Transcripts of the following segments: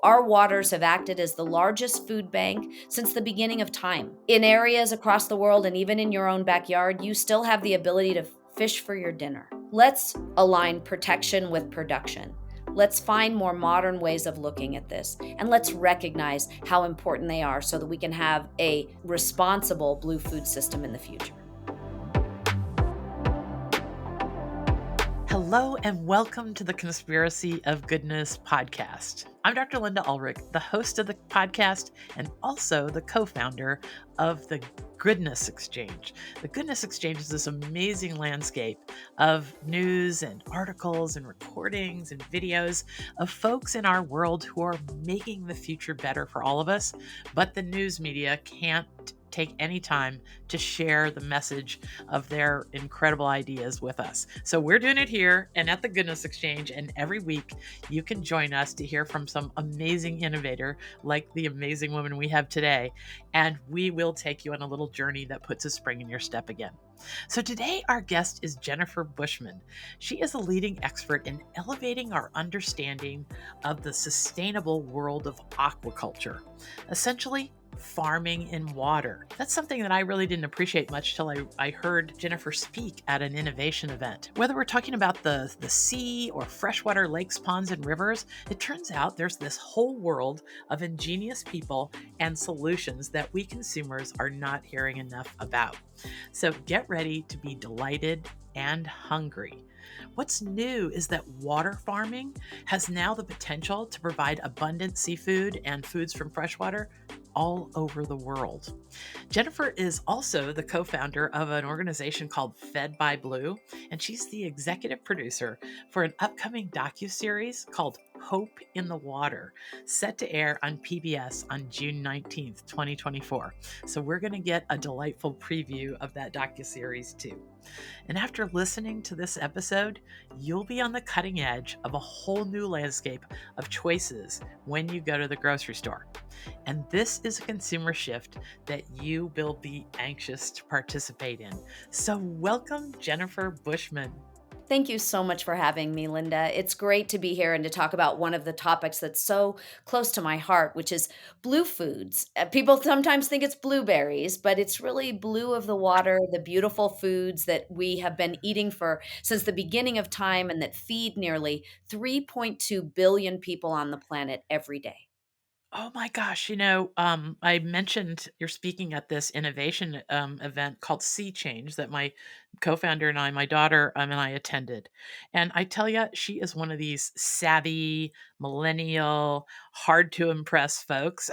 Our waters have acted as the largest food bank since the beginning of time. In areas across the world and even in your own backyard, you still have the ability to fish for your dinner. Let's align protection with production. Let's find more modern ways of looking at this, and let's recognize how important they are so that we can have a responsible blue food system in the future. Hello and welcome to the Conspiracy of Goodness podcast. I'm Dr. Linda Ulrich, the host of the podcast and also the co founder of the Goodness Exchange. The Goodness Exchange is this amazing landscape of news and articles and recordings and videos of folks in our world who are making the future better for all of us, but the news media can't take any time to share the message of their incredible ideas with us. So we're doing it here and at the Goodness Exchange, and every week you can join us to hear from some amazing innovator like the amazing woman we have today, and we will take you on a little journey that puts a spring in your step again. So today our guest is Jennifer Bushman. She is a leading expert in elevating our understanding of the sustainable world of aquaculture. Essentially, farming in water. That's something that I really didn't appreciate much till I heard Jennifer speak at an innovation event. Whether we're talking about the sea or freshwater lakes, ponds, and rivers, it turns out there's this whole world of ingenious people and solutions that we consumers are not hearing enough about. So get ready to be delighted and hungry. What's new is that water farming has now the potential to provide abundant seafood and foods from freshwater all over the world. Jennifer is also the co-founder of an organization called Fed by Blue, and she's the executive producer for an upcoming docuseries called Hope in the Water, set to air on PBS on June 19th, 2024. So we're going to get a delightful preview of that docuseries too. And after listening to this episode, you'll be on the cutting edge of a whole new landscape of choices when you go to the grocery store. And this is a consumer shift that you will be anxious to participate in. So, welcome, Jennifer Bushman. Thank you so much for having me, Linda. It's great to be here and to talk about one of the topics that's so close to my heart, which is blue foods. People sometimes think it's blueberries, but it's really blue of the water, the beautiful foods that we have been eating for since the beginning of time and that feed nearly 3.2 billion people on the planet every day. Oh my gosh, I mentioned you're speaking at this innovation event called Sea Change that my co-founder and I, my daughter and I attended. And I tell you, she is one of these savvy, millennial, hard to impress folks,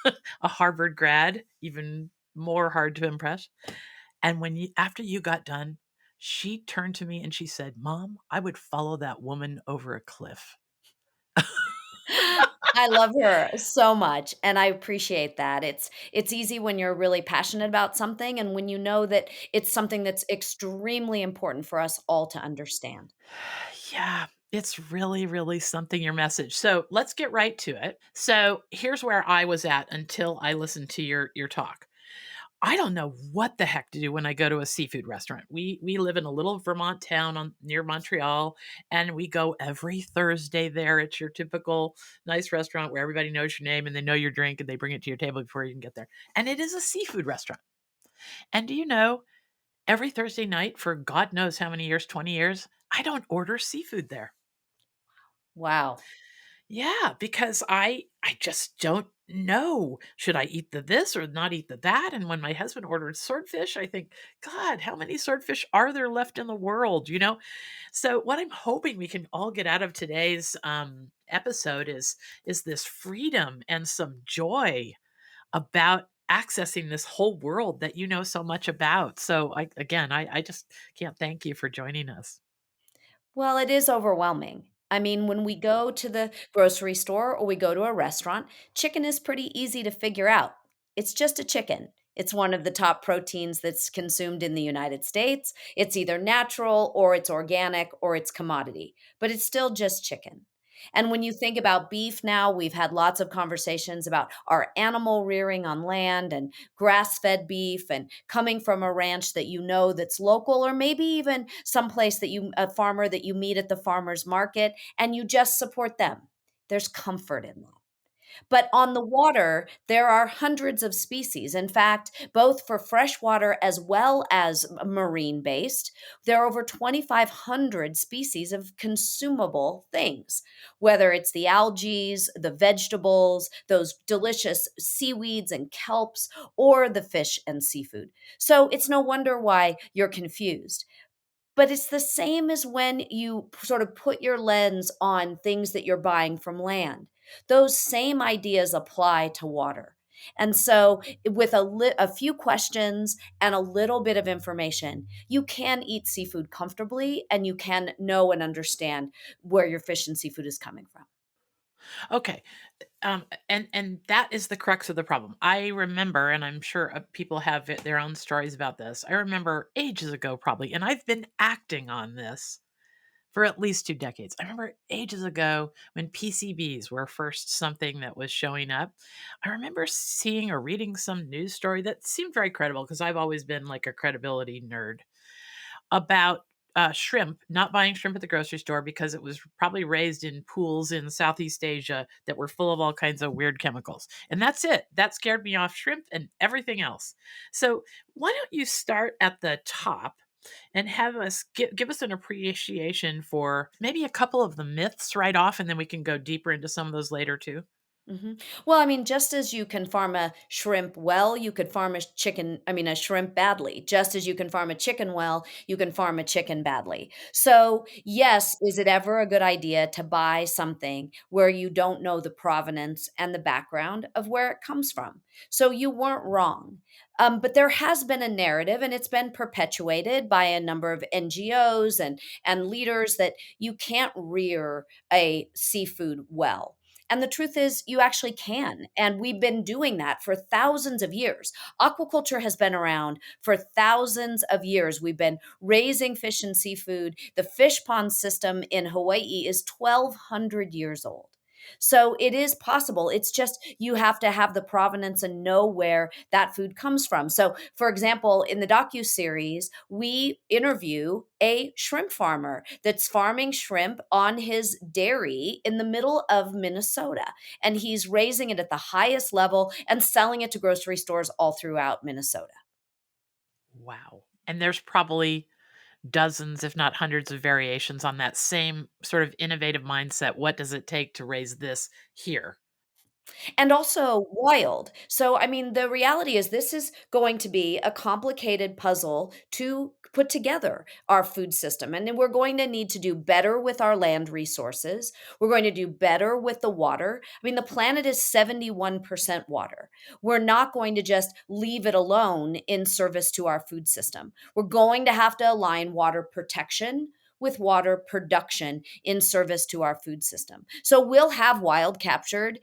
a Harvard grad, even more hard to impress. And after you got done, she turned to me and she said, "Mom, I would follow that woman over a cliff." I love her so much, and I appreciate that. It's easy when you're really passionate about something and when you know that it's something that's extremely important for us all to understand. Yeah, it's really, really something, your message. So let's get right to it. So here's where I was at until I listened to your talk. I don't know what the heck to do when I go to a seafood restaurant. We live in a little Vermont town near Montreal, and we go every Thursday there. It's your typical nice restaurant where everybody knows your name and they know your drink and they bring it to your table before you can get there. And it is a seafood restaurant. And do you know, every Thursday night for God knows how many years, 20 years, I don't order seafood there. Wow. Yeah, because I just don't know. Should I eat the this or not eat the that? And when my husband ordered swordfish, I think, God, how many swordfish are there left in the world? So what I'm hoping we can all get out of today's episode is this freedom and some joy about accessing this whole world that you know so much about. So I just can't thank you for joining us. Well, it is overwhelming. I mean, when we go to the grocery store or we go to a restaurant, chicken is pretty easy to figure out. It's just a chicken. It's one of the top proteins that's consumed in the United States. It's either natural or it's organic or it's commodity, but it's still just chicken. And when you think about beef now, we've had lots of conversations about our animal rearing on land and grass-fed beef and coming from a ranch that you know that's local or maybe even someplace that you a farmer that you meet at the farmer's market and you just support them. There's comfort in that. But on the water, there are hundreds of species. In fact, both for freshwater as well as marine based, there are over 2,500 species of consumable things, whether it's the algae, the vegetables, those delicious seaweeds and kelps, or the fish and seafood. So it's no wonder why you're confused. But it's the same as when you sort of put your lens on things that you're buying from land. Those same ideas apply to water. And so, with a few questions and a little bit of information, you can eat seafood comfortably and you can know and understand where your fish and seafood is coming from. Okay. And that is the crux of the problem. I remember, and I'm sure people have their own stories about this. I remember ages ago, probably, and I've been acting on this for at least 2 decades. I remember ages ago when PCBs were first something that was showing up. I remember seeing or reading some news story that seemed very credible because I've always been like a credibility nerd about shrimp, not buying shrimp at the grocery store because it was probably raised in pools in Southeast Asia that were full of all kinds of weird chemicals. And that's it. That scared me off shrimp and everything else. So, why don't you start at the top and have us give us an appreciation for maybe a couple of the myths right off, and then we can go deeper into some of those later too? Well, I mean, just as you can farm a shrimp well, you could farm a shrimp badly. Just as you can farm a chicken well, you can farm a chicken badly. So, yes, is it ever a good idea to buy something where you don't know the provenance and the background of where it comes from? So, you weren't wrong. But there has been a narrative, and it's been perpetuated by a number of NGOs and leaders that you can't rear a seafood well. And the truth is, you actually can. And we've been doing that for thousands of years. Aquaculture has been around for thousands of years. We've been raising fish and seafood. The fish pond system in Hawaii is 1,200 years old. So it is possible. It's just you have to have the provenance and know where that food comes from. So, for example, in the docu series, we interview a shrimp farmer that's farming shrimp on his dairy in the middle of Minnesota. And he's raising it at the highest level and selling it to grocery stores all throughout Minnesota. Wow. And there's probably dozens, if not hundreds, of variations on that same sort of innovative mindset. What does it take to raise this here? And also wild. So, I mean, the reality is this is going to be a complicated puzzle to put together our food system. And then we're going to need to do better with our land resources. We're going to do better with the water. I mean, the planet is 71% water. We're not going to just leave it alone in service to our food system. We're going to have to align water protection with water production in service to our food system. So we'll have wild captured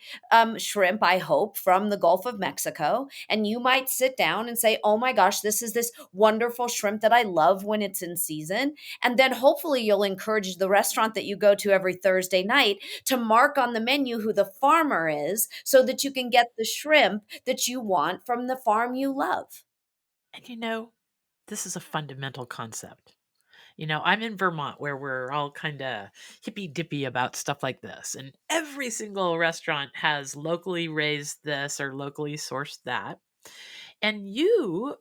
shrimp, I hope, from the Gulf of Mexico. And you might sit down and say, oh my gosh, this is this wonderful shrimp that I love when it's in season. And then hopefully you'll encourage the restaurant that you go to every Thursday night to mark on the menu who the farmer is so that you can get the shrimp that you want from the farm you love. And this is a fundamental concept. I'm in Vermont where we're all kind of hippy dippy about stuff like this. And every single restaurant has locally raised this or locally sourced that. And you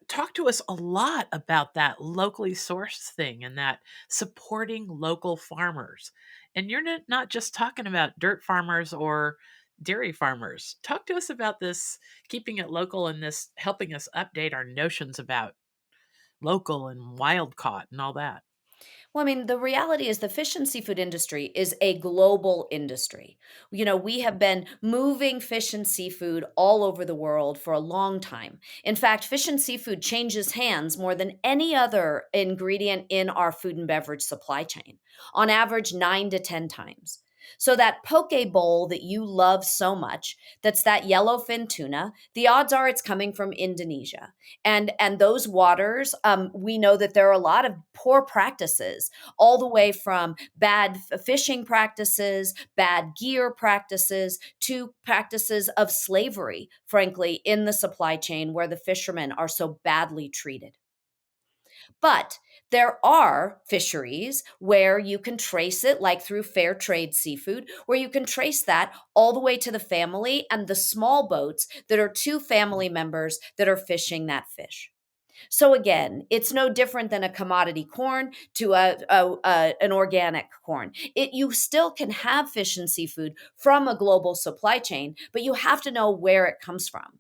talk to us a lot about that locally sourced thing and that supporting local farmers. And you're not just talking about dirt farmers or dairy farmers. Talk to us about this keeping it local and this helping us update our notions about local and wild caught and all that. Well, I mean, the reality is the fish and seafood industry is a global industry. We have been moving fish and seafood all over the world for a long time. In fact, fish and seafood changes hands more than any other ingredient in our food and beverage supply chain, on average, 9 to 10 times. So, that poke bowl that you love so much, that's that yellowfin tuna, the odds are it's coming from Indonesia. And those waters, we know that there are a lot of poor practices, all the way from bad fishing practices, bad gear practices, to practices of slavery, frankly, in the supply chain where the fishermen are so badly treated. But There are fisheries where you can trace it, like through fair trade seafood, where you can trace that all the way to the family and the small boats that are two family members that are fishing that fish. So again, it's no different than a commodity corn to an organic corn. You still can have fish and seafood from a global supply chain, but you have to know where it comes from.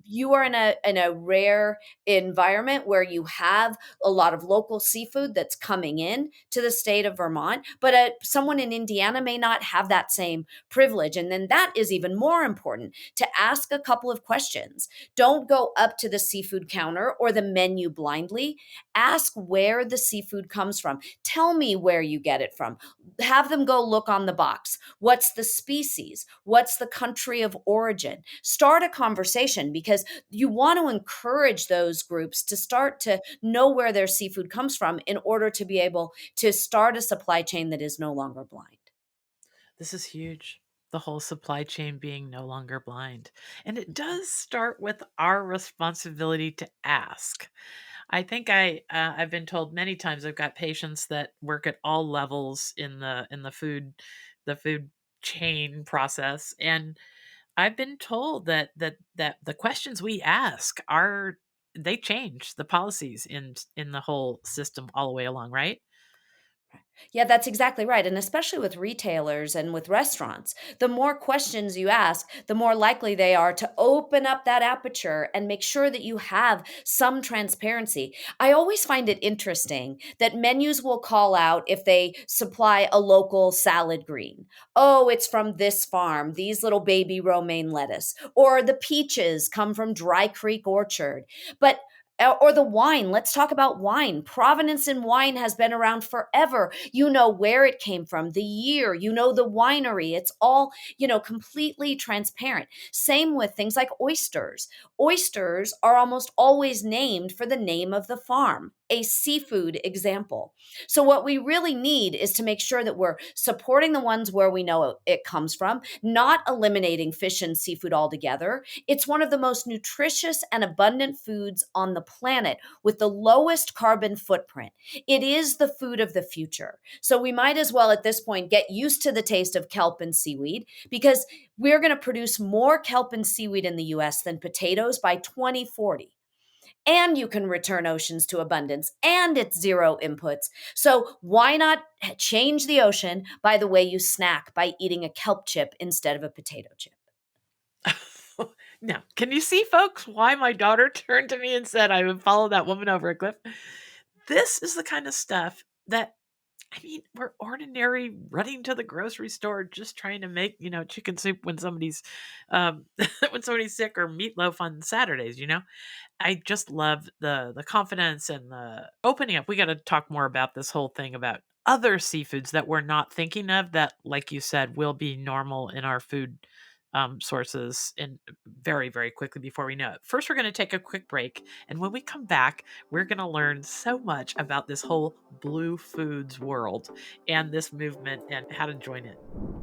You are in a rare environment where you have a lot of local seafood that's coming in to the state of Vermont, but someone in Indiana may not have that same privilege. And then that is even more important, to ask a couple of questions. Don't go up to the seafood counter or the menu blindly. Ask where the seafood comes from. Tell me where you get it from. Have them go look on the box. What's the species? What's the country of origin? Start a conversation, because you want to encourage those groups to start to know where their seafood comes from in order to be able to start a supply chain that is no longer blind. This is huge. The whole supply chain being no longer blind. And it does start with our responsibility to ask. I think I've been told many times. I've got patients that work at all levels in the food chain process, and I've been told that the questions we ask are they change the policies in the whole system all the way along, right? Yeah, that's exactly right. And especially with retailers and with restaurants, the more questions you ask, the more likely they are to open up that aperture and make sure that you have some transparency. I always find it interesting that menus will call out if they supply a local salad green. Oh, it's from this farm, these little baby romaine lettuce, or the peaches come from Dry Creek Orchard. But or the wine. Let's talk about wine. Provenance in wine has been around forever. You know where it came from, the year, you know the winery. It's all, completely transparent. Same with things like oysters. Oysters are almost always named for the name of the farm, a seafood example. So, what we really need is to make sure that we're supporting the ones where we know it comes from, not eliminating fish and seafood altogether. It's one of the most nutritious and abundant foods on the planet with the lowest carbon footprint. It is the food of the future. So we might as well at this point get used to the taste of kelp and seaweed, because we're going to produce more kelp and seaweed in the US than potatoes by 2040. And you can return oceans to abundance, and it's zero inputs. So why not change the ocean by the way you snack, by eating a kelp chip instead of a potato chip? Now, can you see, folks, why my daughter turned to me and said I would follow that woman over a cliff? This is the kind of stuff that, I mean, we're ordinary running to the grocery store just trying to make, chicken soup when somebody's when somebody's sick, or meatloaf on Saturdays. I just love the confidence and the opening up. We got to talk more about this whole thing about other seafoods that we're not thinking of that, like you said, will be normal in our food sources in very, very quickly before we know it. First, we're going to take a quick break. And when we come back, we're going to learn so much about this whole blue foods world and this movement and how to join it.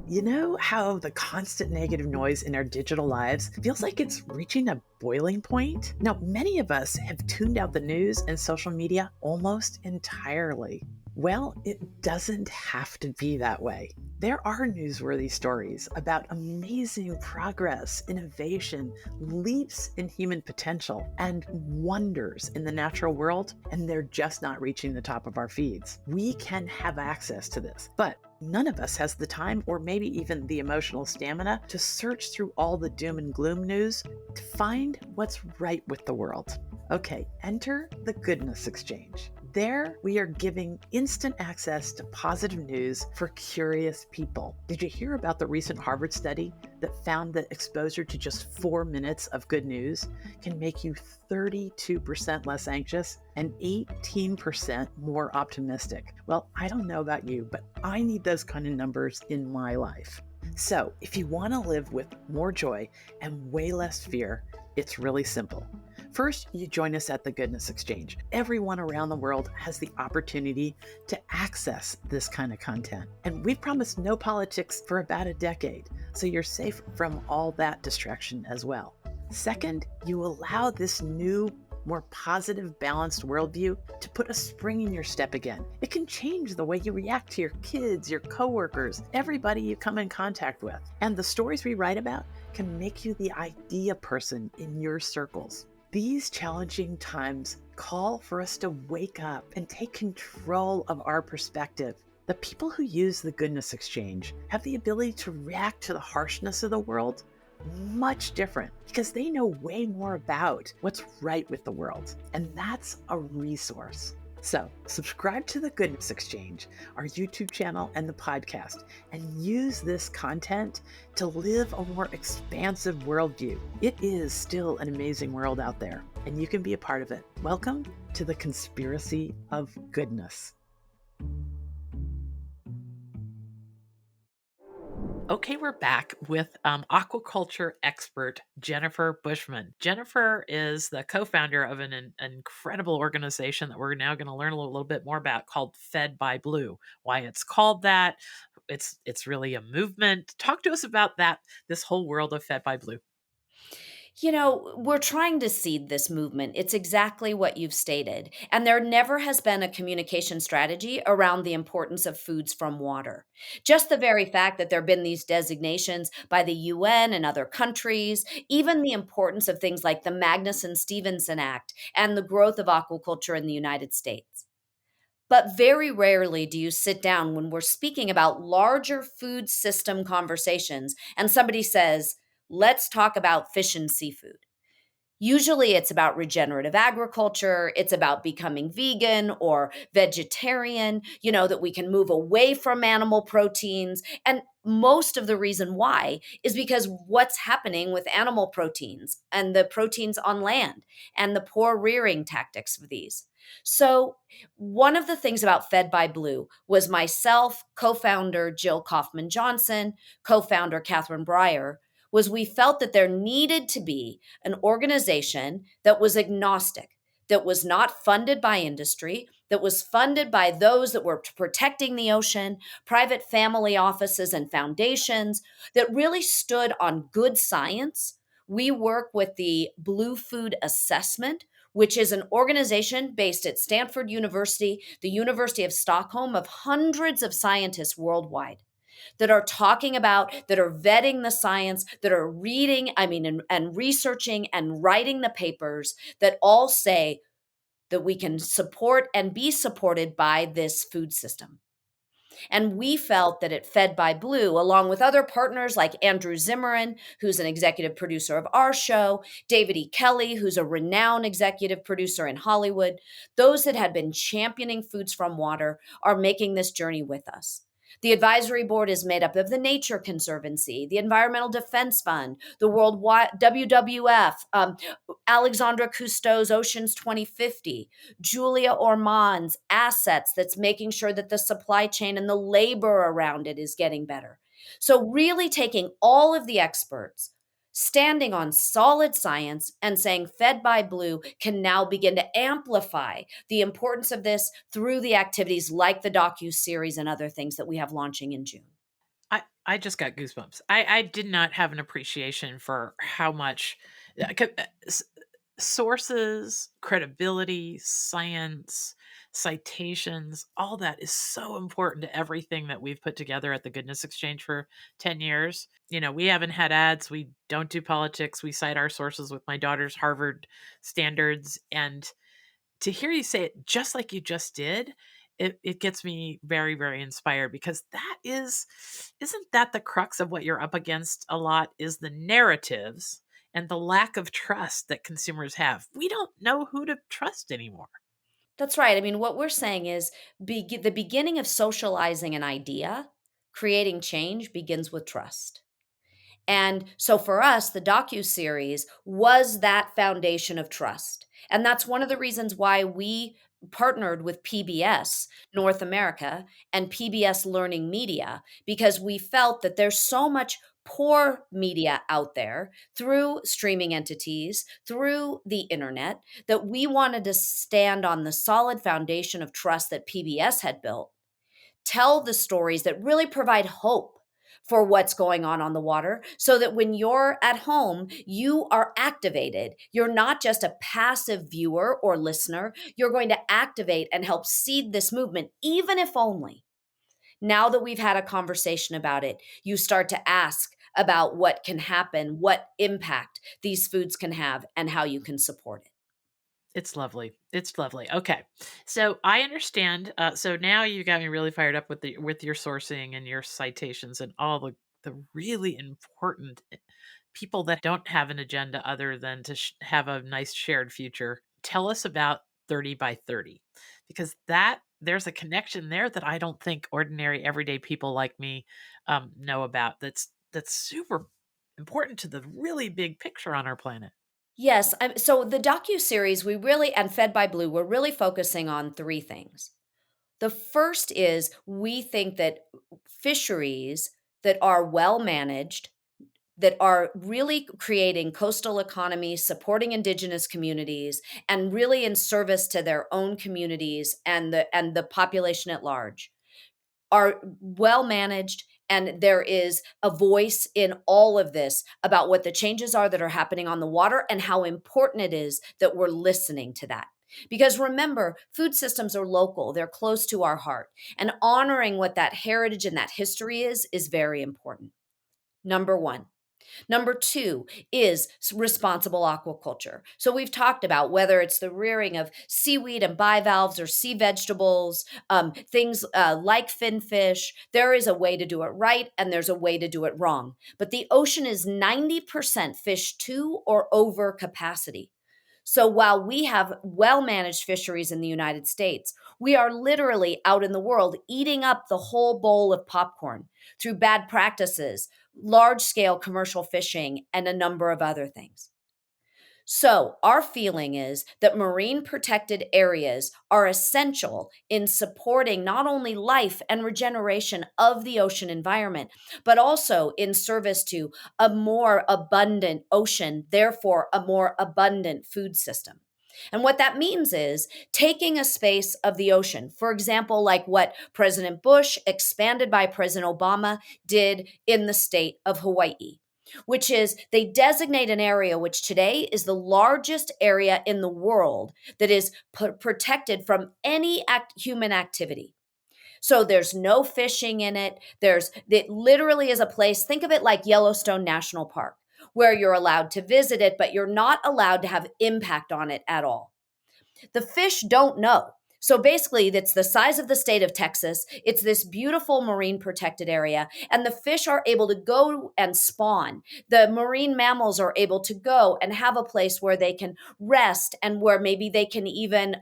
You know how the constant negative noise in our digital lives feels like it's reaching a boiling point? Now, many of us have tuned out the news and social media almost entirely. Well, it doesn't have to be that way. There are newsworthy stories about amazing progress, innovation, leaps in human potential, and wonders in the natural world, and they're just not reaching the top of our feeds. We can have access to this, but none of us has the time, or maybe even the emotional stamina, to search through all the doom and gloom news to find what's right with the world. Okay, enter the Goodness Exchange. There, we are giving instant access to positive news for curious people. Did you hear about the recent Harvard study that found that exposure to just 4 minutes of good news can make you 32% less anxious and 18% more optimistic? Well, I don't know about you, but I need those kind of numbers in my life. So, if you want to live with more joy and way less fear, it's really simple. First, you join us at the Goodness Exchange. Everyone around the world has the opportunity to access this kind of content. And we've promised no politics for about a decade, so you're safe from all that distraction as well. Second, you allow this new more positive, balanced worldview to put a spring in your step again. It can change the way you react to your kids, your coworkers, everybody you come in contact with. And the stories we write about can make you the idea person in your circles. These challenging times call for us to wake up and take control of our perspective. The people who use the goodness exchange have the ability to react to the harshness of the world much different because they know way more about what's right with the world. And that's a resource. So, subscribe to the Goodness Exchange, our YouTube channel and the podcast, and use this content to live a more expansive worldview. It is still an amazing world out there, and you can be a part of it. Welcome to the Conspiracy of Goodness. Okay, we're back with aquaculture expert Jennifer Bushman. Jennifer is the co-founder of an incredible organization that we're now going to learn a little bit more about called Fed by Blue. Why it's called that? It's really a movement. Talk to us about that. This whole world of Fed by Blue. We're trying to seed this movement. It's exactly what you've stated. And there never has been a communication strategy around the importance of foods from water. Just the very fact that there have been these designations by the UN and other countries, even the importance of things like the Magnuson-Stevenson Act and the growth of aquaculture in the United States. But very rarely do you sit down when we're speaking about larger food system conversations and somebody says, let's talk about fish and seafood. Usually it's about regenerative agriculture, it's about becoming vegan or vegetarian, that we can move away from animal proteins. And most of the reason why is because what's happening with animal proteins and the proteins on land and the poor rearing tactics of these. So, one of the things about Fed by Blue was myself, co founder Jill Kaufman Johnson, co founder Catherine Breyer, was we felt that there needed to be an organization that was agnostic, that was not funded by industry, that was funded by those that were protecting the ocean, private family offices and foundations, that really stood on good science. We work with the Blue Food Assessment, which is an organization based at Stanford University, the University of Stockholm, of hundreds of scientists worldwide that are talking about, that are vetting the science, that are reading, and researching and writing the papers that all say that we can support and be supported by this food system. And we felt that it Fed by Blue, along with other partners like Andrew Zimmern, who's an executive producer of our show, David E. Kelly, who's a renowned executive producer in Hollywood, those that had been championing foods from water are making this journey with us. The advisory board is made up of the Nature Conservancy, the Environmental Defense Fund, the World WWF, Alexandra Cousteau's Oceans 2050, Julia Ormond's assets that's making sure that the supply chain and the labor around it is getting better. So, really taking all of the experts, standing on solid science and saying Fed by Blue can now begin to amplify the importance of this through the activities like the docu-series and other things that we have launching in June. I just got goosebumps. I did not have an appreciation for how much sources, credibility, science, citations, all that is so important to everything that we've put together at the Goodness Exchange for 10 years. We haven't had ads, we don't do politics, we cite our sources with my daughter's Harvard standards. And to hear you say it just like you just did, it gets me very, very inspired because isn't that the crux of what you're up against a lot is the narratives and the lack of trust that consumers have. We don't know who to trust anymore. That's right. What we're saying is the beginning of socializing an idea, creating change begins with trust. And so for us, the docu-series was that foundation of trust. And that's one of the reasons why we partnered with PBS North America and PBS Learning Media, because we felt that there's so much poor media out there through streaming entities, through the internet, that we wanted to stand on the solid foundation of trust that PBS had built, tell the stories that really provide hope for what's going on the water, so that when you're at home, you are activated. You're not just a passive viewer or listener. You're going to activate and help seed this movement, even if only. Now that we've had a conversation about it, you start to ask about what can happen, what impact these foods can have, and how you can support it. It's lovely. It's lovely. Okay. So I understand. So now you got me really fired up with your sourcing and your citations and all the really important people that don't have an agenda other than to have a nice shared future. Tell us about 30 by 30, because that there's a connection there that I don't think ordinary everyday people like me know about. That's super important to the really big picture on our planet. Yes, so the docu-series, we really and Fed by Blue, we're really focusing on 3 things. The first is we think that fisheries that are well managed, that are really creating coastal economies, supporting indigenous communities, and really in service to their own communities and the population at large, are well managed, and there is a voice in all of this about what the changes are that are happening on the water and how important it is that we're listening to that. Because remember, food systems are local, they're close to our heart, and honoring what that heritage and that history is very important. Number 1. Number 2 is responsible aquaculture. So we've talked about whether it's the rearing of seaweed and bivalves or sea vegetables, things like finfish. There is a way to do it right and there's a way to do it wrong. But the ocean is 90% fish to or over capacity. So while we have well managed fisheries in the United States, we are literally out in the world eating up the whole bowl of popcorn through bad practices, large scale commercial fishing, and a number of other things. So, our feeling is that marine protected areas are essential in supporting not only life and regeneration of the ocean environment, but also in service to a more abundant ocean, therefore, a more abundant food system. And what that means is taking a space of the ocean, for example, like what President Bush, expanded by President Obama, did in the state of Hawaii, which is they designate an area which today is the largest area in the world that is protected from any human activity. So there's no fishing in it. It literally is a place, think of it like Yellowstone National Park, where you're allowed to visit it, but you're not allowed to have impact on it at all. The fish don't know. So basically, it's the size of the state of Texas. It's this beautiful marine protected area, and the fish are able to go and spawn. The marine mammals are able to go and have a place where they can rest, and where maybe they can even,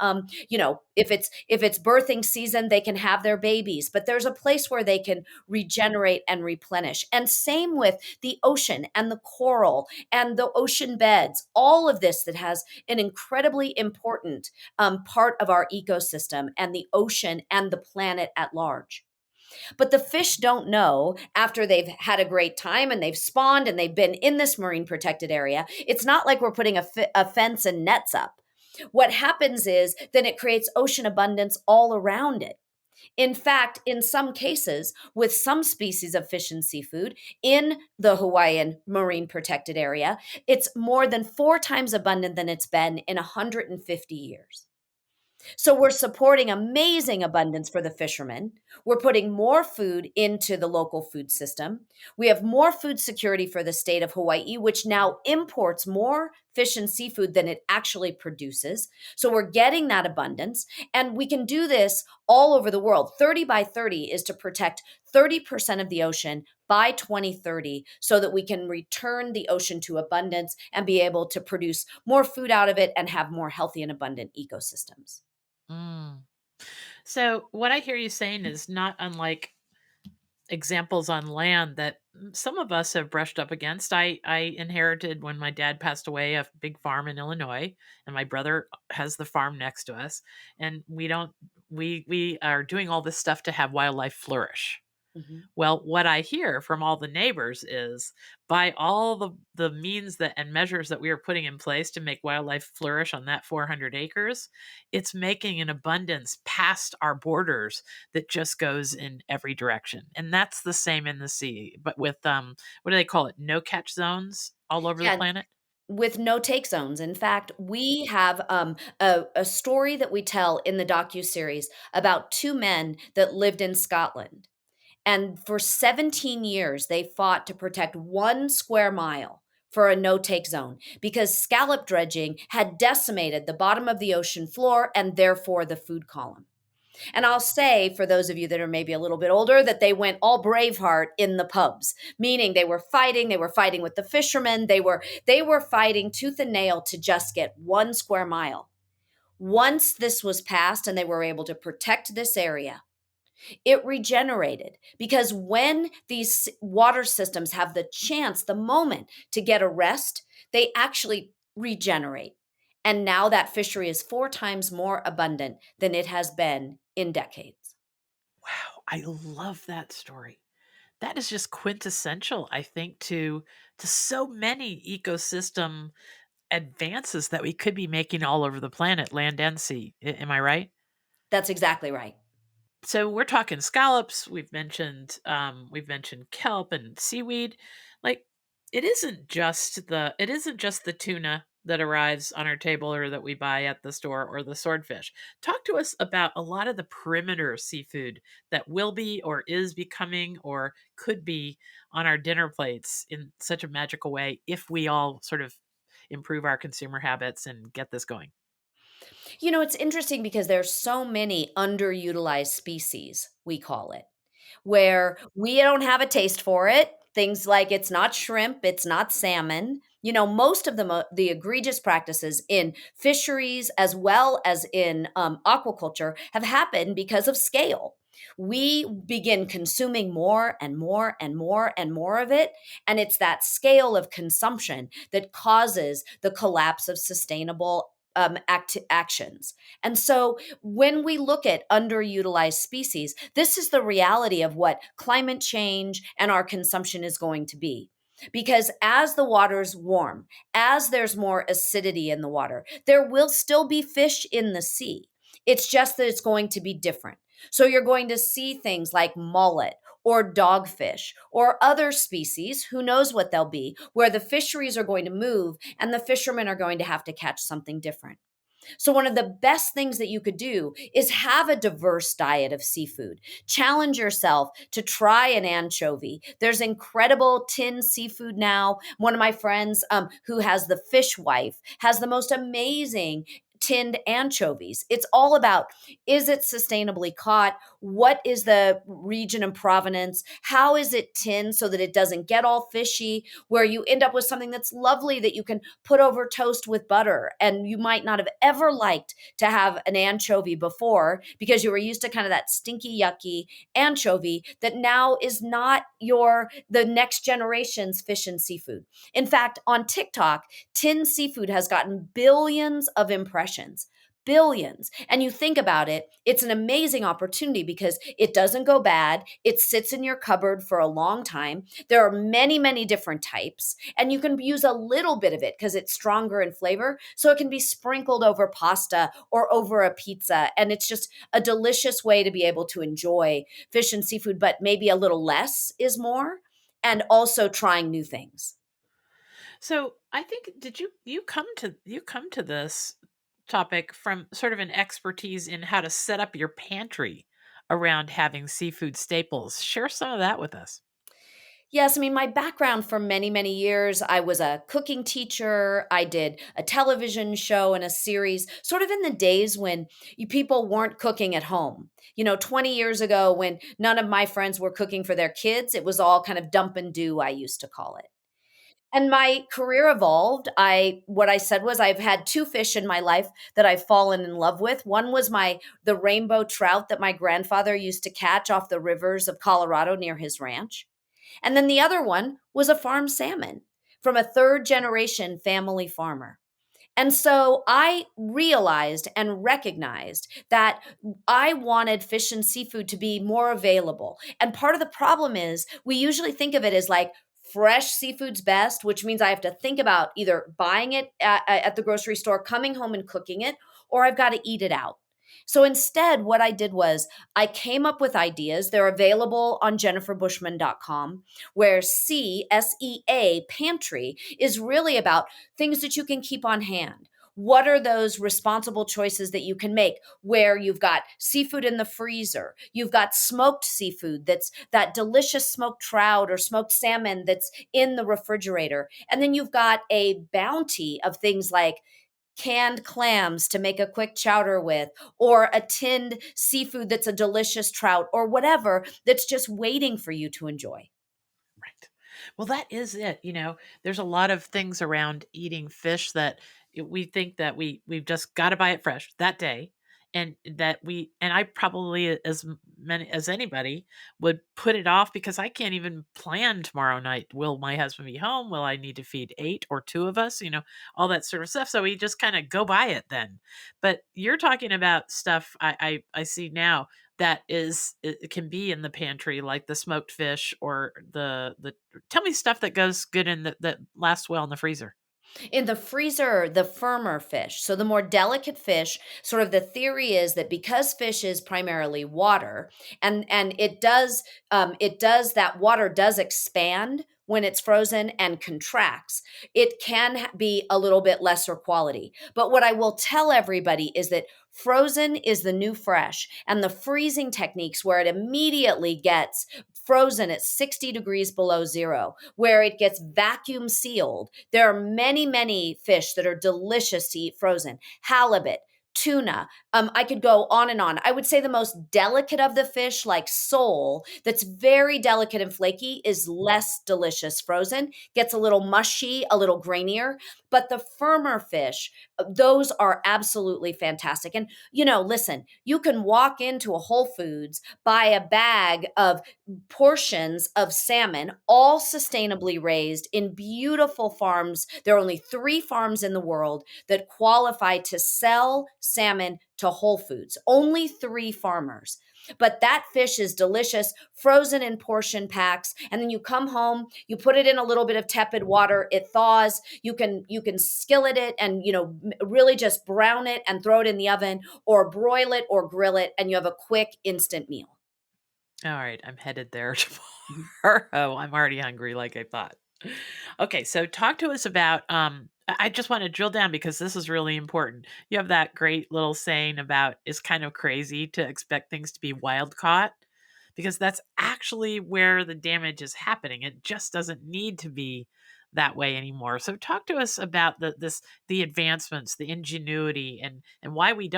if it's birthing season, they can have their babies. But there's a place where they can regenerate and replenish. And same with the ocean and the coral and the ocean beds. All of this that has an incredibly important part of our ecosystem and the ocean and the planet at large. But the fish don't know after they've had a great time and they've spawned and they've been in this marine protected area. It's not like we're putting a fence and nets up. What happens is then it creates ocean abundance all around it. In fact, in some cases, with some species of fish and seafood in the Hawaiian marine protected area, it's more than 4 times abundant than it's been in 150 years. So we're supporting amazing abundance for the fishermen. We're putting more food into the local food system. We have more food security for the state of Hawaii, which now imports more fish and seafood than it actually produces. So we're getting that abundance. And we can do this all over the world. 30 by 30 is to protect 30% of the ocean by 2030 so that we can return the ocean to abundance and be able to produce more food out of it and have more healthy and abundant ecosystems. Mm. So, what I hear you saying is not unlike examples on land that some of us have brushed up against. I inherited when my dad passed away a big farm in Illinois, and my brother has the farm next to us, and we don't we are doing all this stuff to have wildlife flourish. Mhm. Well, what I hear from all the neighbors is by all the means that and measures that we are putting in place to make wildlife flourish on that 400 acres, it's making an abundance past our borders that just goes in every direction. And that's the same in the sea, but with what do they call it? No catch zones all over the Yeah, planet? with no take zones. In fact, we have, a story that we tell in the docuseries about 2 men that lived in Scotland, and for 17 years, they fought to protect 1 square mile for a no-take zone because scallop dredging had decimated the bottom of the ocean floor and therefore the food column. And I'll say, for those of you that are maybe a little bit older, that they went all Braveheart in the pubs, meaning they were fighting with the fishermen, they were fighting tooth and nail to just get 1 square mile. Once this was passed and they were able to protect this area, it regenerated because when these water systems have the chance, the moment to get a rest, they actually regenerate. And now that fishery is 4 times more abundant than it has been in decades. Wow, I love that story. That is just quintessential, I think, to so many ecosystem advances that we could be making all over the planet, land and sea. Am I right? That's exactly right. So we're talking scallops. We've mentioned kelp and seaweed. Like it isn't just the tuna that arrives on our table or that we buy at the store or the swordfish. Talk to us about a lot of the perimeter seafood that will be or is becoming or could be on our dinner plates in such a magical way if we all sort of improve our consumer habits and get this going. It's interesting because there's so many underutilized species, we call it, where we don't have a taste for it. Things like it's not shrimp, it's not salmon. Most of the egregious practices in fisheries as well as in aquaculture have happened because of scale. We begin consuming more and more and more and more of it. And it's that scale of consumption that causes the collapse of sustainable actions. And so when we look at underutilized species, this is the reality of what climate change and our consumption is going to be. Because as the waters warm, as there's more acidity in the water, there will still be fish in the sea. It's just that it's going to be different. So you're going to see things like mullet or dogfish or other species, who knows what they'll be, where the fisheries are going to move and the fishermen are going to have to catch something different. So, one of the best things that you could do is have a diverse diet of seafood. Challenge yourself to try an anchovy. There's incredible tinned seafood now. One of my friends who has the fish wife has the most amazing tinned anchovies. It's all about, is it sustainably caught? What is the region and provenance? How is it tinned so that it doesn't get all fishy, where you end up with something that's lovely that you can put over toast with butter, and you might not have ever liked to have an anchovy before because you were used to kind of that stinky yucky anchovy that now is not the next generation's fish and seafood. In fact, on TikTok, tinned seafood has gotten billions of impressions. Billions. And you think about it, it's an amazing opportunity because it doesn't go bad. It sits in your cupboard for a long time. There are many, many different types, and you can use a little bit of it because it's stronger in flavor. So it can be sprinkled over pasta or over a pizza. And it's just a delicious way to be able to enjoy fish and seafood, but maybe a little less is more, and also trying new things. So I think did you come to this topic from sort of an expertise in how to set up your pantry around having seafood staples? Share some of that with us. Yes, I mean, my background for many, many years, I was a cooking teacher. I did a television show and a series, sort of in the days when people weren't cooking at home. 20 years ago, when none of my friends were cooking for their kids, it was all kind of dump and do, I used to call it. And my career evolved. What I said was, I've had 2 fish in my life that I've fallen in love with. One was the rainbow trout that my grandfather used to catch off the rivers of Colorado near his ranch. And then the other one was a farm salmon from a third generation family farmer. And so I realized and recognized that I wanted fish and seafood to be more available. And part of the problem is we usually think of it as like fresh seafood's best, which means I have to think about either buying it at the grocery store, coming home and cooking it, or I've got to eat it out. So instead, what I did was I came up with ideas. They're available on jenniferbushman.com, where SEA, pantry, is really about things that you can keep on hand. What are those responsible choices that you can make where you've got seafood in the freezer? You've got smoked seafood, that's that delicious smoked trout or smoked salmon that's in the refrigerator. And then you've got a bounty of things like canned clams to make a quick chowder with, or a tinned seafood that's a delicious trout, or whatever that's just waiting for you to enjoy. Right. Well, that is it. There's a lot of things around eating fish that we think that we've just got to buy it fresh that day, and that and I probably many as anybody would put it off because I can't even plan tomorrow night. Will my husband be home? Will I need to feed eight or two of us? All that sort of stuff. So we just kind of go buy it then. But you're talking about stuff I see now that it can be in the pantry, like the smoked fish or the tell me stuff that goes good that lasts well in the freezer. In the freezer, the firmer fish, so the more delicate fish, sort of the theory is that because fish is primarily water, and it does that water does expand when it's frozen and contracts, it can be a little bit lesser quality. But what I will tell everybody is that frozen is the new fresh, and the freezing techniques where it immediately gets frozen at 60 degrees below zero, where it gets vacuum sealed. There are many, many fish that are delicious to eat frozen. Halibut, tuna. I could go on and on. I would say the most delicate of the fish, like sole, that's very delicate and flaky, is less delicious frozen. Gets a little mushy, a little grainier. But the firmer fish, those are absolutely fantastic. And, listen, you can walk into a Whole Foods, buy a bag of portions of salmon, all sustainably raised in beautiful farms. There are only 3 farms in the world that qualify to sell salmon to Whole Foods. Only 3 farmers. But that fish is delicious, frozen in portion packs, and then you come home, you put it in a little bit of tepid water, it thaws. You can skillet it and really just brown it and throw it in the oven, or broil it or grill it, and you have a quick instant meal. All right, I'm headed there tomorrow. I'm already hungry, like I thought. Okay, so talk to us about. I just want to drill down because this is really important. You have that great little saying about it's kind of crazy to expect things to be wild caught, because that's actually where the damage is happening. It just doesn't need to be that way anymore. So talk to us about the advancements, the ingenuity, and why we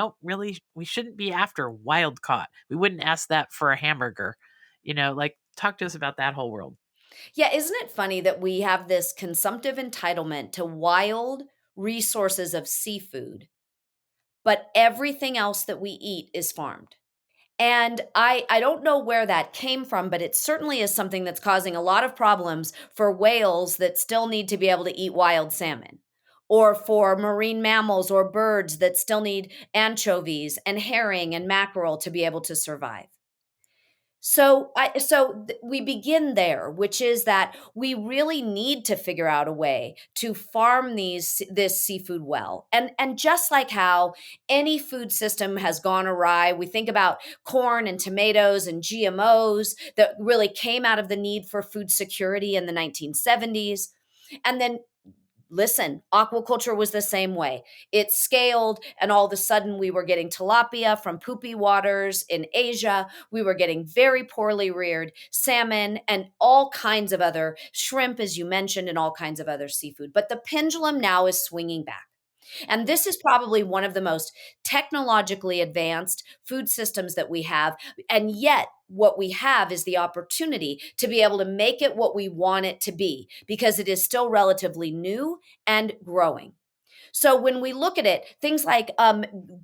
shouldn't be after wild caught. We wouldn't ask that for a hamburger. Like talk to us about that whole world. Yeah, isn't it funny that we have this consumptive entitlement to wild resources of seafood, but everything else that we eat is farmed? And I don't know where that came from, but it certainly is something that's causing a lot of problems for whales that still need to be able to eat wild salmon, or for marine mammals or birds that still need anchovies and herring and mackerel to be able to survive. We begin there, which is that we really need to figure out a way to farm this seafood well. And just like how any food system has gone awry, we think about corn and tomatoes and GMOs that really came out of the need for food security in the 1970s. And then listen, aquaculture was the same way. It scaled, and all of a sudden, we were getting tilapia from poopy waters in Asia. We were getting very poorly reared salmon and all kinds of other shrimp, as you mentioned, and all kinds of other seafood. But the pendulum now is swinging back. And this is probably one of the most technologically advanced food systems that we have. And yet, what we have is the opportunity to be able to make it what we want it to be because it is still relatively new and growing. So when we look at it, things like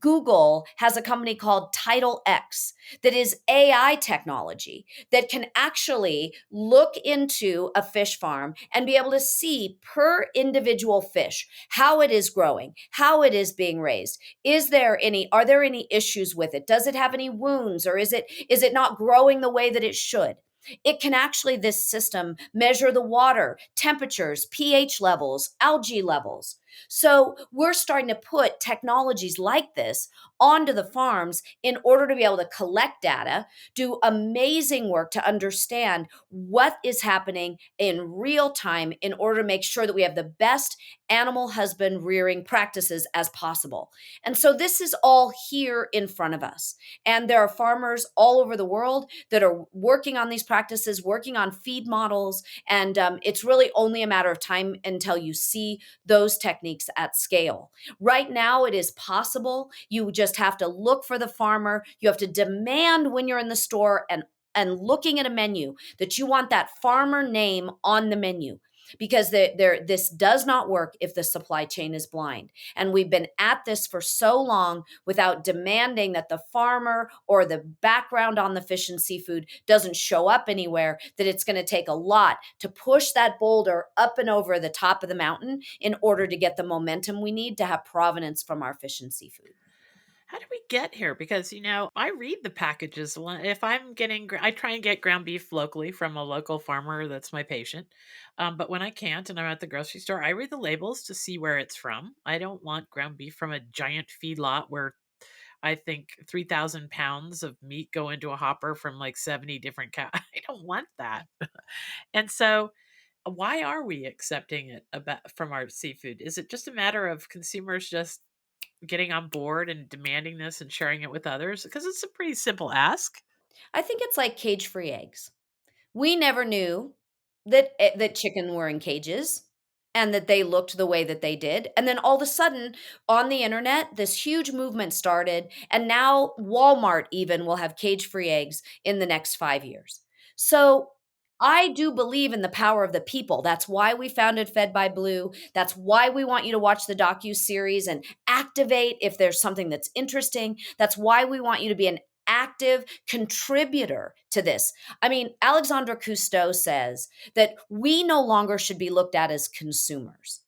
Google has a company called Title X that is AI technology that can actually look into a fish farm and be able to see per individual fish how it is growing, how it is being raised. Are there any issues with it? Does it have any wounds, or is it not growing the way that it should? It can actually, this system, measure the water, temperatures, pH levels, algae levels. So we're starting to put technologies like this onto the farms in order to be able to collect data, do amazing work to understand what is happening in real time in order to make sure that we have the best animal husband rearing practices as possible. And so this is all here in front of us. And there are farmers all over the world that are working on these practices, working on feed models. And it's really only a matter of time until you see those techniques at scale. Right now, it is possible. You just have to look for the farmer. You have to demand when you're in the store and looking at a menu that you want that farmer name on the menu, because this does not work if the supply chain is blind. And we've been at this for so long without demanding that the farmer or the background on the fish and seafood doesn't show up anywhere, that it's going to take a lot to push that boulder up and over the top of the mountain in order to get the momentum we need to have provenance from our fish and seafood. How do we get here? Because, I read the packages. If I'm I try and get ground beef locally from a local farmer that's my patient. But when I can't and I'm at the grocery store, I read the labels to see where it's from. I don't want ground beef from a giant feedlot where I think 3,000 pounds of meat go into a hopper from like 70 different cows. I don't want that. And so, why are we accepting it from our seafood? Is it just a matter of consumers just getting on board and demanding this and sharing it with others? Because it's a pretty simple ask. I think it's like cage-free eggs. We never knew that chicken were in cages and that they looked the way that they did. And then all of a sudden on the internet, this huge movement started, and now Walmart even will have cage-free eggs in the next 5 years. So I do believe in the power of the people. That's why we founded Fed by Blue. That's why we want you to watch the docu series and activate if there's something that's interesting. That's why we want you to be an active contributor to this. I mean, Alexandre Cousteau says that we no longer should be looked at as consumers.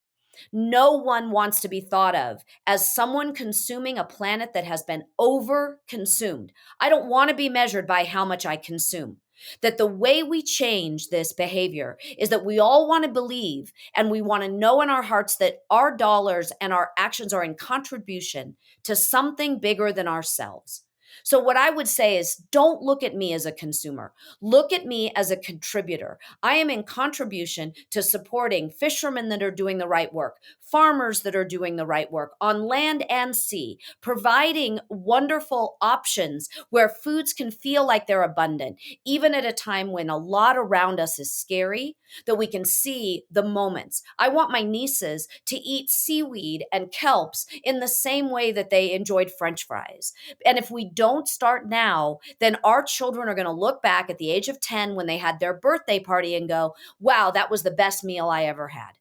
No one wants to be thought of as someone consuming a planet that has been over consumed. I don't want to be measured by how much I consume. That the way we change this behavior is that we all want to believe and we want to know in our hearts that our dollars and our actions are in contribution to something bigger than ourselves. So, what I would say is don't look at me as a consumer. Look at me as a contributor. I am in contribution to supporting fishermen that are doing the right work, farmers that are doing the right work on land and sea, providing wonderful options where foods can feel like they're abundant, even at a time when a lot around us is scary, that we can see the moments. I want my nieces to eat seaweed and kelps in the same way that they enjoyed French fries. And if we don't start now, then our children are going to look back at the age of 10 when they had their birthday party and go, wow, that was the best meal I ever had.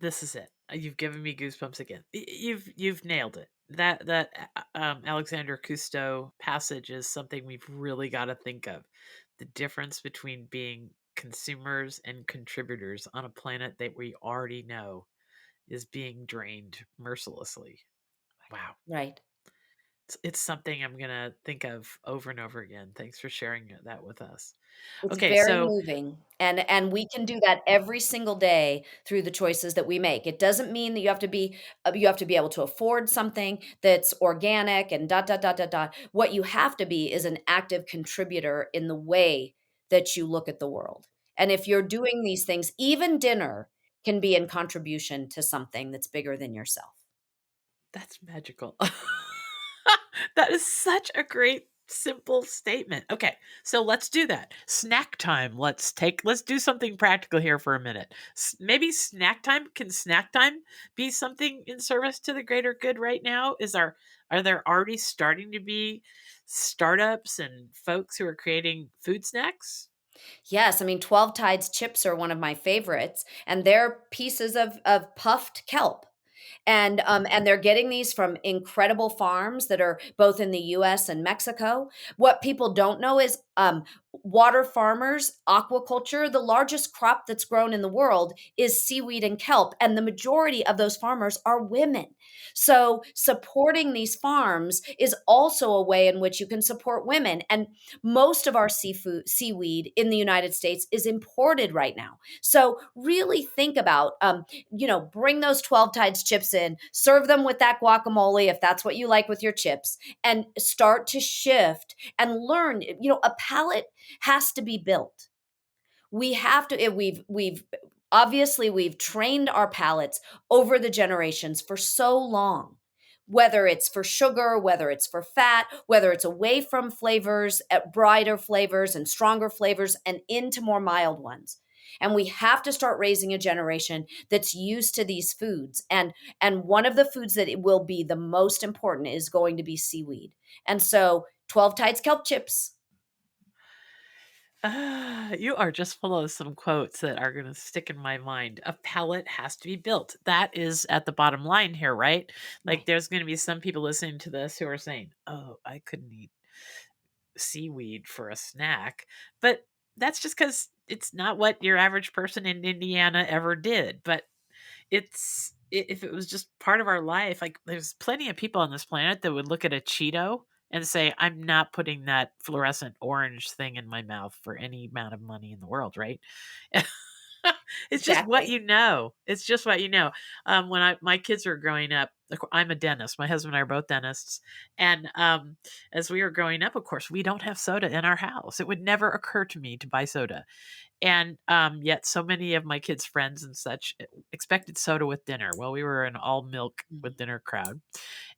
This is it. You've given me goosebumps again. You've nailed it. That Alexander Cousteau passage is something we've really got to think of. The difference between being consumers and contributors on a planet that we already know is being drained mercilessly. Wow. Right. It's something I'm going to think of over and over again. Thanks for sharing that with us. It's Okay, very so moving, and we can do that every single day through the choices that we make. It doesn't mean that you have to be able to afford something that's organic and dot dot dot dot dot. What you have to be is an active contributor in the way that you look at the world. And if you're doing these things, even dinner can be in contribution to something that's bigger than yourself. that's magical. That is such a great simple statement. Okay, so let's do that. Snack time. Let's do something practical here for a minute. Maybe snack time. Can snack time be something in service to the greater good right now? Are there already starting to be startups and folks who are creating food snacks? Yes, I mean, 12 Tides chips are one of my favorites, and they're pieces of puffed kelp. And they're getting these from incredible farms that are both in the US and Mexico. What people don't know is, water farmers, aquaculture, the largest crop that's grown in the world is seaweed and kelp, and the majority of those farmers are women. So, supporting these farms is also a way in which you can support women, and most of our seaweed in the United States is imported right now. So, really think about, bring those 12 Tides chips in, serve them with that guacamole if that's what you like with your chips, and start to shift and learn. A palate has to be built. We have to, we've obviously we've trained our palates over the generations for so long, whether it's for sugar, whether it's for fat, whether it's away from flavors at brighter flavors and stronger flavors and into more mild ones. And we have to start raising a generation that's used to these foods. And one of the foods that it will be the most important is going to be seaweed. And so 12 Tides kelp chips. You are just full of some quotes that are going to stick in my mind. A palate has to be built. That is at the bottom line here, right? Like, Right. there's going to be some people listening to this who are saying, "Oh, I couldn't eat seaweed for a snack." But that's just because it's not what your average person in Indiana ever did. But if it was just part of our life, like, there's plenty of people on this planet that would look at a Cheeto and say, "I'm not putting that fluorescent orange thing in my mouth for any amount of money in the world," right? It's just what Exactly. you know. It's just what you know. When my kids were growing up, I'm a dentist. My husband and I are both dentists, and as we were growing up, of course, we don't have soda in our house. It would never occur to me to buy soda, and yet so many of my kids' friends and such expected soda with dinner. Well, we were an all milk with dinner crowd,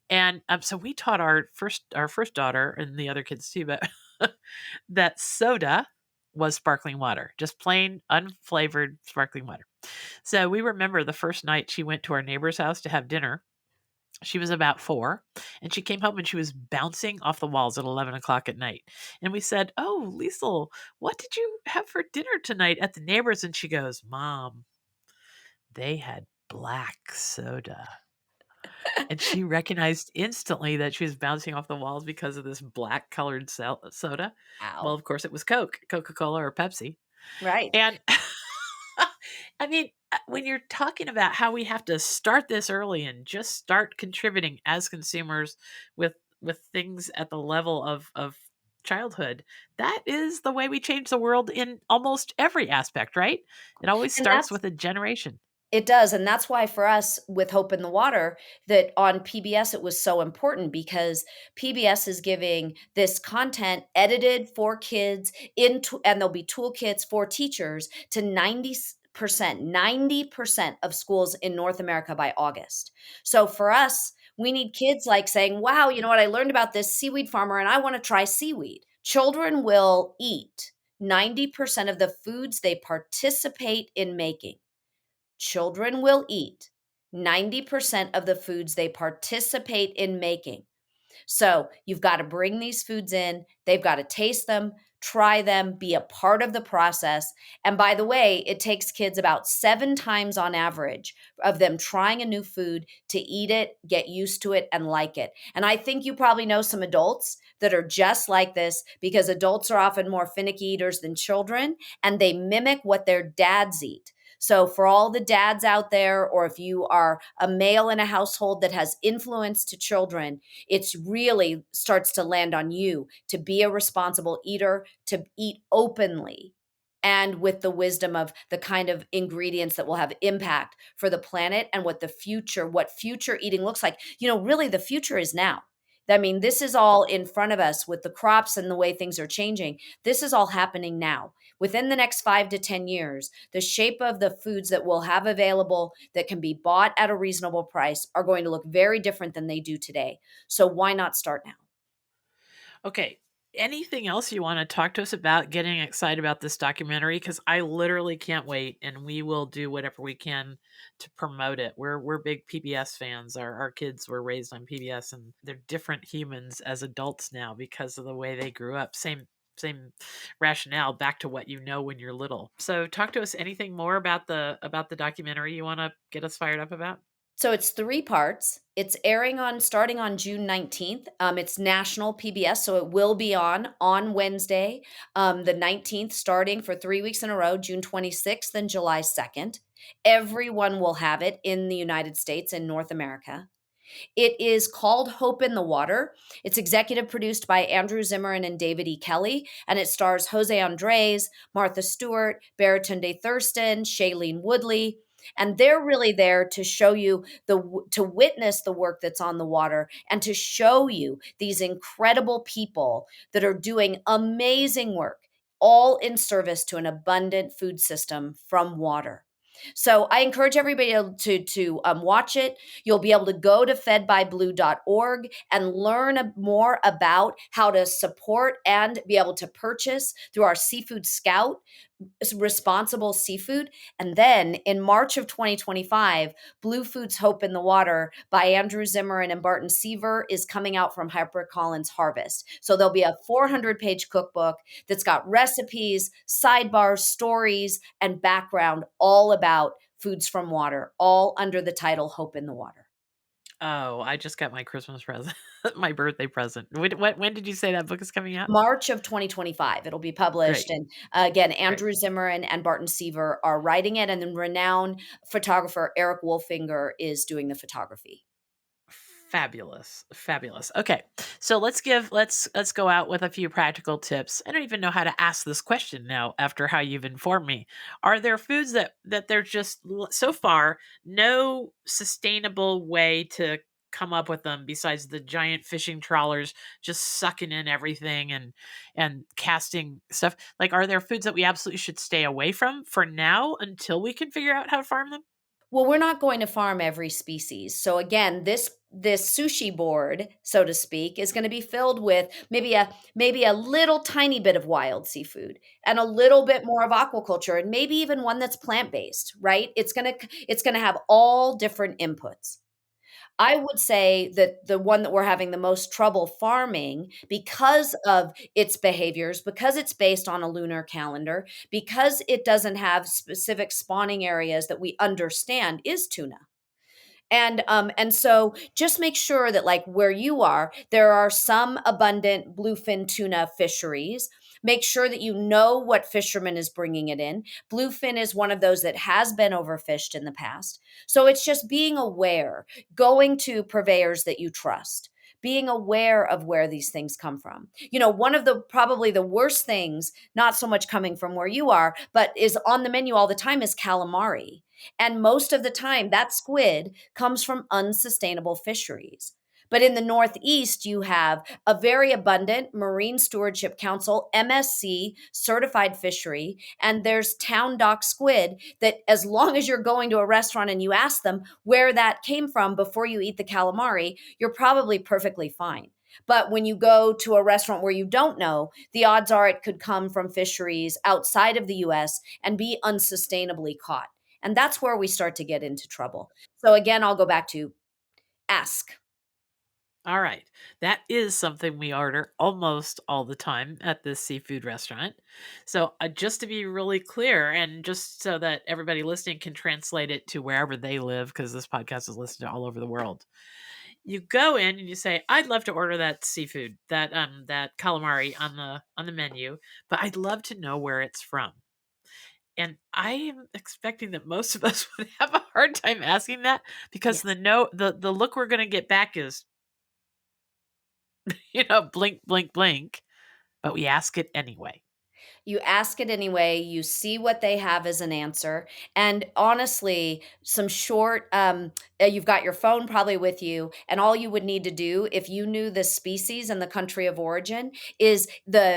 and so we taught our first daughter and the other kids too, but that soda was sparkling water, just plain unflavored sparkling water. So we remember the first night she went to our neighbor's house to have dinner. She was about 4, and she came home and she was bouncing off the walls at 11 o'clock at night. And we said, "Oh, Liesel, what did you have for dinner tonight at the neighbor's?" And she goes, "Mom, they had black soda." And she recognized instantly that she was bouncing off the walls because of this black colored soda. Well, Wow. of course, it was Coke, Coca Cola, or Pepsi. Right. And I mean, when you're talking about how we have to start this early and just start contributing as consumers with things at the level of childhood, that is the way we change the world in almost every aspect, right? It always And starts that's with a generation. It does, and that's why for us with Hope in the Water that on PBS it was so important because PBS is giving this content edited for kids into, and there'll be toolkits for teachers to 90% of schools in North America by August. So for us, we need kids like saying, "Wow, you know what? I learned about this seaweed farmer and I want to try seaweed." Children will eat 90% of the foods they participate in making. Children will eat 90% of the foods they participate in making. So you've got to bring these foods in. They've got to taste them, try them, be a part of the process. And by the way, it takes kids about 7 times on average of them trying a new food to eat it, get used to it, and like it. And I think you probably know some adults that are just like this because adults are often more finicky eaters than children and they mimic what their dads eat. So, for all the dads out there, or if you are a male in a household that has influence to children, it's really starts to land on you to be a responsible eater, to eat openly and with the wisdom of the kind of ingredients that will have impact for the planet and what future eating looks like. Really the future is now. I mean, this is all in front of us with the crops and the way things are changing. This is all happening now. Within the next 5 to 10 years, the shape of the foods that we'll have available that can be bought at a reasonable price are going to look very different than they do today. So why not start now? Okay. Anything else you want to talk to us about getting excited about this documentary? Because I literally can't wait, and we will do whatever we can to promote it. We're big PBS fans. Our kids were raised on PBS, and they're different humans as adults now because of the way they grew up. Same. same rationale back to what you know when you're little. So talk to us anything more about the documentary you want to get us fired up about? So it's 3 parts. It's airing on starting on June 19th. It's national PBS, so it will be on Wednesday, the 19th, starting for 3 weeks in a row, June 26th and July 2nd. Everyone will have it in the United States and North America. It is called Hope in the Water. It's executive produced by Andrew Zimmern and David E. Kelly, and it stars Jose Andres, Martha Stewart, Baratunde Thurston, Shailene Woodley. And they're really there to show you to witness the work that's on the water and to show you these incredible people that are doing amazing work, all in service to an abundant food system from water. So I encourage everybody to watch it. You'll be able to go to fedbyblue.org and learn more about how to support and be able to purchase through our Seafood Scout responsible seafood. And then in March of 2025, Blue Foods Hope in the Water by Andrew Zimmern and Barton Seaver is coming out from HarperCollins Harvest. So there'll be a 400-page cookbook that's got recipes, sidebars, stories, and background all about foods from water, all under the title Hope in the Water. Oh, I just got my Christmas present, my birthday present. When did you say that book is coming out? March of 2025, it'll be published. Great, And again, great. Andrew Zimmern and Barton Seaver are writing it. And then renowned photographer Eric Wolfinger is doing the photography. Fabulous. Fabulous. Okay. So let's go out with a few practical tips. I don't even know how to ask this question now after how you've informed me. Are there foods that there's just so far no sustainable way to come up with them besides the giant fishing trawlers just sucking in everything and casting stuff? Like, are there foods that we absolutely should stay away from for now until we can figure out how to farm them? Well, we're not going to farm every species. So again, this sushi board, so to speak, is going to be filled with maybe a little tiny bit of wild seafood and a little bit more of aquaculture and maybe even one that's plant-based, right? It's going to have all different inputs. I would say that the one that we're having the most trouble farming because of its behaviors, because it's based on a lunar calendar, because it doesn't have specific spawning areas that we understand is tuna. And so just make sure that like where you are, there are some abundant bluefin tuna fisheries. Make sure that you know what fisherman is bringing it in. Bluefin is one of those that has been overfished in the past. So it's just being aware, going to purveyors that you trust, being aware of where these things come from. You know, one of the probably the worst things, not so much coming from where you are, but is on the menu all the time is calamari. And most of the time, that squid comes from unsustainable fisheries. But in the Northeast, you have a very abundant Marine Stewardship Council, MSC certified fishery, and there's town dock squid that, as long as you're going to a restaurant and you ask them where that came from before you eat the calamari, you're probably perfectly fine. But when you go to a restaurant where you don't know, the odds are it could come from fisheries outside of the US and be unsustainably caught. And that's where we start to get into trouble. So again, I'll go back to ask. All right. That is something we order almost all the time at this seafood restaurant. So, just to be really clear, and just so that everybody listening can translate it to wherever they live, because this podcast is listened to all over the world, you go in and you say, "I'd love to order that seafood, that calamari on the menu, but I'd love to know where it's from." And I am expecting that most of us would have a hard time asking that because Yes. the look we're going to get back is blink, blink, blink, but we ask it anyway. You ask it anyway, you see what they have as an answer. And honestly, some short, you've got your phone probably with you, and all you would need to do if you knew the species and the country of origin is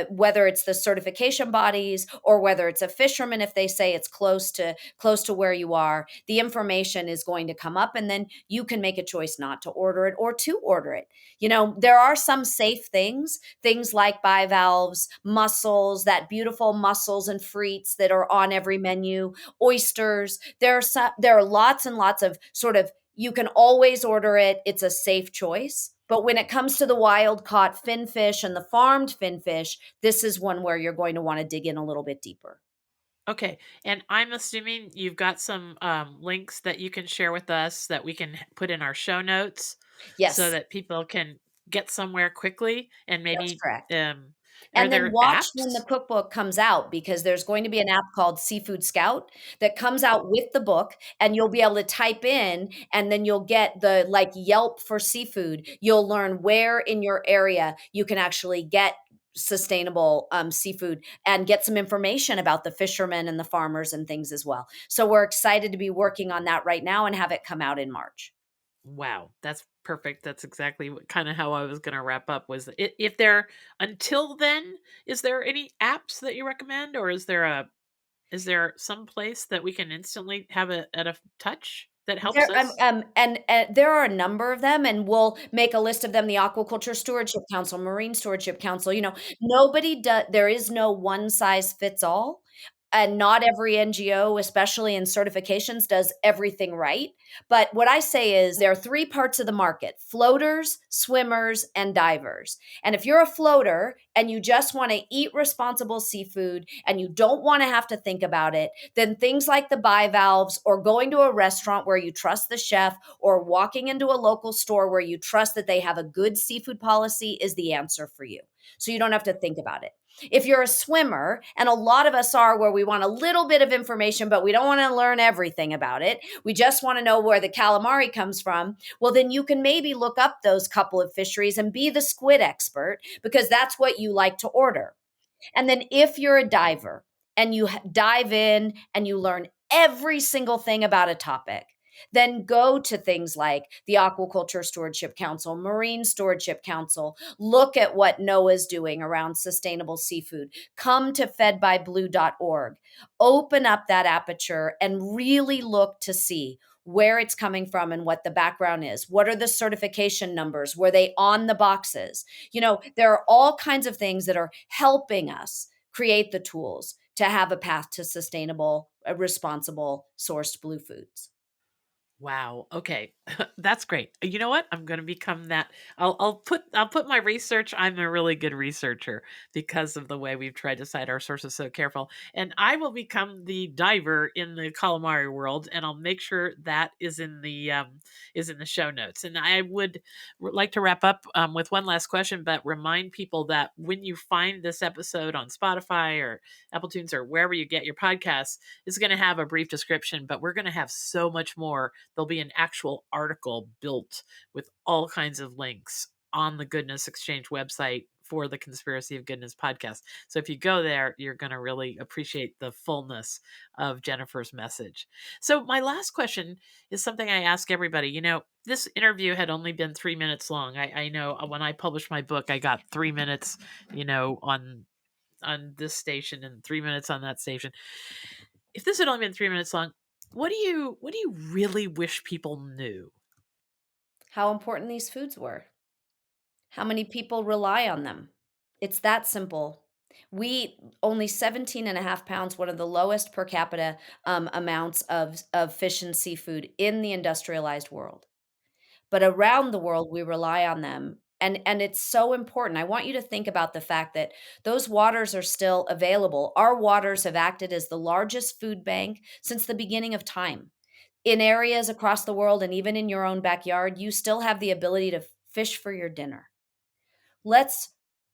whether it's the certification bodies or whether it's a fisherman, if they say it's close to where you are, the information is going to come up, and then you can make a choice not to order it or to order it. You know, there are some safe things like bivalves, mussels, that beautiful mussels and frites that are on every menu, oysters. There are lots and lots of sort of you can always order it. It's a safe choice. But when it comes to the wild caught finfish and the farmed finfish, this is one where you're going to want to dig in a little bit deeper. Okay, and I'm assuming you've got some links that you can share with us that we can put in our show notes so Yes, that people can get somewhere quickly and that's maybe correct. are And then there watch when the apps? cookbook comes out because there's going to be an app called Seafood Scout that comes out with the book, and you'll be able to type in, and then you'll get the, like, Yelp for seafood. You'll learn where in your area you can actually get sustainable, seafood and get some information about the fishermen and the farmers and things as well. So we're excited to be working on that right now and have it come out in March. Wow, that's perfect. That's exactly what kind of how I was going to wrap up was if there until then, is there any apps that you recommend or is there some place that we can instantly have it at a touch that helps There us? and there are a number of them, and we'll make a list of them, the Aquaculture Stewardship Council, Marine Stewardship Council, nobody does. There is no one size fits all, and not every NGO, especially in certifications, does everything right. But what I say is there are 3 parts of the market: floaters, swimmers, and divers. And if you're a floater and you just wanna eat responsible seafood and you don't wanna have to think about it, then things like the bivalves or going to a restaurant where you trust the chef or walking into a local store where you trust that they have a good seafood policy is the answer for you. So you don't have to think about it. If you're a swimmer, and a lot of us are where we want a little bit of information, but we don't want to learn everything about it, we just want to know where the calamari comes from, well, then you can maybe look up those couple of fisheries and be the squid expert because that's what you like to order. And then if you're a diver and you dive in and you learn every single thing about a topic, then go to things like the Aquaculture Stewardship Council, Marine Stewardship Council. Look at what NOAA's doing around sustainable seafood. Come to fedbyblue.org. Open up that aperture and really look to see where it's coming from and what the background is. What are the certification numbers? Were they on the boxes? There are all kinds of things that are helping us create the tools to have a path to sustainable, responsible sourced blue foods. Wow. Okay. That's great. You know what? I'm going to become that. I'll put my research. I'm a really good researcher because of the way we've tried to cite our sources so careful. And I will become the diver in the calamari world and I'll make sure that is in the show notes. And I would like to wrap up with one last question, but remind people that when you find this episode on Spotify or Apple Tunes or wherever you get your podcasts, it's going to have a brief description, but we're going to have so much more. There'll be an actual article built with all kinds of links on the Goodness Exchange website for the Conspiracy of Goodness podcast. So if you go there, you're going to really appreciate the fullness of Jennifer's message. So my last question is something I ask everybody. This interview had only been 3 minutes long. I know when I published my book, I got 3 minutes, on this station and 3 minutes on that station. If this had only been 3 minutes long, what do you really wish people knew? How important these foods were, how many people rely on them. It's that simple. We eat only 17 and a half pounds, one of the lowest per capita amounts of fish and seafood in the industrialized world. But around the world, we rely on them. And it's so important. I want you to think about the fact that those waters are still available. Our waters have acted as the largest food bank since the beginning of time. In areas across the world and even in your own backyard, you still have the ability to fish for your dinner. Let's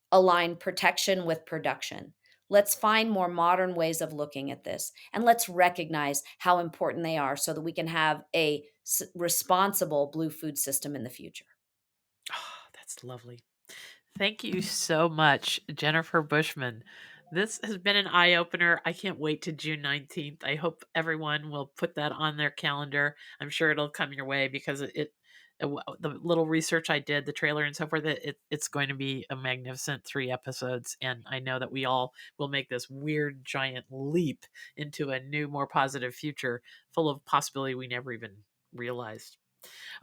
align protection with production. Let's find more modern ways of looking at this, and let's recognize how important they are so that we can have a responsible blue food system in the future. Oh, that's lovely. Thank you so much, Jennifer Bushman. This has been an eye opener. I can't wait to June 19th. I hope everyone will put that on their calendar. I'm sure it'll come your way because the little research I did, the trailer and so forth, it's going to be a magnificent 3 episodes. And I know that we all will make this weird giant leap into a new, more positive future full of possibility we never even realized.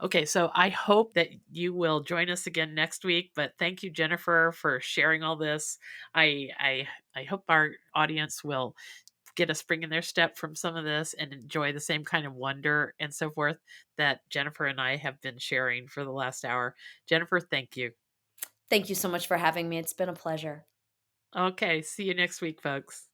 Okay, so I hope that you will join us again next week. But thank you, Jennifer, for sharing all this. I hope our audience will get a spring in their step from some of this and enjoy the same kind of wonder and so forth that Jennifer and I have been sharing for the last hour. Jennifer, thank you. Thank you so much for having me. It's been a pleasure. Okay, see you next week, folks.